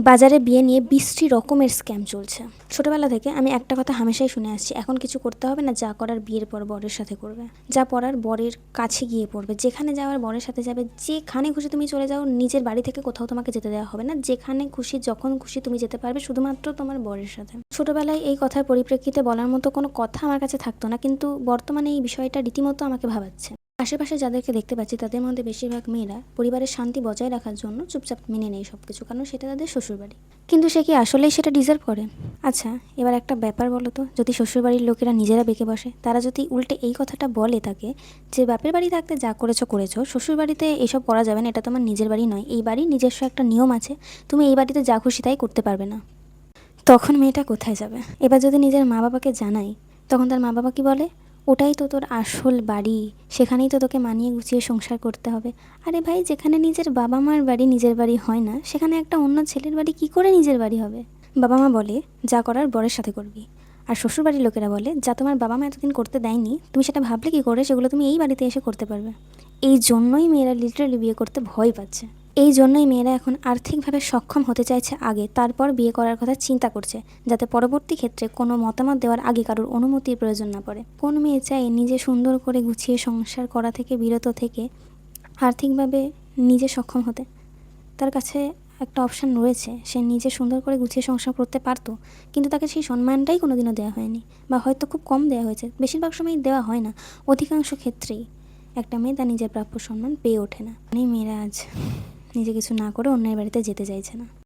বাজারে বিয়ে নিয়ে বিশ্রী রকমের স্ক্যাম চলছে। ছোটবেলা থেকে আমি একটা কথা হামেশাই শুনে আসছি, এখন কিছু করতে হবে না, যা করার বিয়ের পর বরের সাথে করবে, যা পড়ার বরের কাছে গিয়ে পড়বে, যেখানে যাওয়ার বরের সাথে যাবে, যেখানে খুশি তুমি চলে যাও, নিজের বাড়ি থেকে কোথাও তোমাকে যেতে দেওয়া হবে না, যেখানে খুশি যখন খুশি তুমি যেতে পারবে শুধুমাত্র তোমার বরের সাথে। ছোটবেলায় এই কথার পরিপ্রেক্ষিতে বলার মতো কোনো কথা আমার কাছে থাকতো না, কিন্তু বর্তমানে এই বিষয়টা রীতিমতো আমাকে ভাবাচ্ছে। আশেপাশে যাদেরকে দেখতে পাচ্ছি তাদের মধ্যে বেশিরভাগ মেয়েরা পরিবারের শান্তি বজায় রাখার জন্য চুপচাপ মেনে নেয় সব কিছু, কারণ সেটা তাদের শ্বশুরবাড়ি। কিন্তু সে কি আসলেই সেটা ডিজার্ভ করে? আচ্ছা, এবার একটা ব্যাপার বলো তো, যদি শ্বশুরবাড়ির লোকেরা নিজেরা বেঁকে বসে, তারা যদি উল্টে এই কথাটা বলে তাকে যে বাপের বাড়ি থাকতে যা করেছো করেছো, শ্বশুরবাড়িতে এসব করা যাবে না, এটা তোমার নিজের বাড়ি নয়, এই বাড়ির নিজস্ব একটা নিয়ম আছে, তুমি এই বাড়িতে যা খুশি তাই করতে পারবে না, তখন মেয়েটা কোথায় যাবে? এবার যদি নিজের মা বাবাকে জানাই, তখন তার মা বাবা কি বলে? ওটাই তো তোর আসল বাড়ি, সেখানেই তো তোকে মানিয়ে গুছিয়ে সংসার করতে হবে। আরে ভাই, যেখানে নিজের বাবা মার বাড়ি নিজের বাড়ি হয় না, সেখানে একটা অন্য ছেলের বাড়ি কি করে নিজের বাড়ি হবে? বাবা মা বলে যা করার বরের সাথে করবি, আর শ্বশুরবাড়ির লোকেরা বলে যা তোমার বাবা মা এতদিন করতে দেয়নি, তুমি সেটা ভাবলে কি করে সেগুলো তুমি এই বাড়িতে এসে করতে পারবে। এই জন্যই মেয়েরা লিটারালি বিয়ে করতে ভয় পাচ্ছে। এই জন্যই মেয়েরা এখন আর্থিকভাবে সক্ষম হতে চাইছে আগে, তারপর বিয়ে করার কথা চিন্তা করছে, যাতে পরবর্তী ক্ষেত্রে কোনো মতামত দেওয়ার আগে কারোর অনুমতির প্রয়োজন না পড়ে। কোন মেয়ে চায় নিজে সুন্দর করে গুছিয়ে সংসার করা থেকে বিরত থেকে আর্থিকভাবে নিজে সক্ষম হতে? তার কাছে একটা অপশান রয়েছে, সে নিজে সুন্দর করে গুছিয়ে সংসার করতে পারতো, কিন্তু তাকে সেই সম্মানটাই কোনোদিনও দেওয়া হয়নি, বা হয়তো খুব কম দেওয়া হয়েছে, বেশিরভাগ সময়ই দেওয়া হয় না। অধিকাংশ ক্ষেত্রেই একটা মেয়ে তার নিজের প্রাপ্য সম্মান পেয়ে ওঠে না। অনেক মেয়েরা আজ নিজে কিছু না করে অন্যের বাড়িতে যেতে চাইছে না।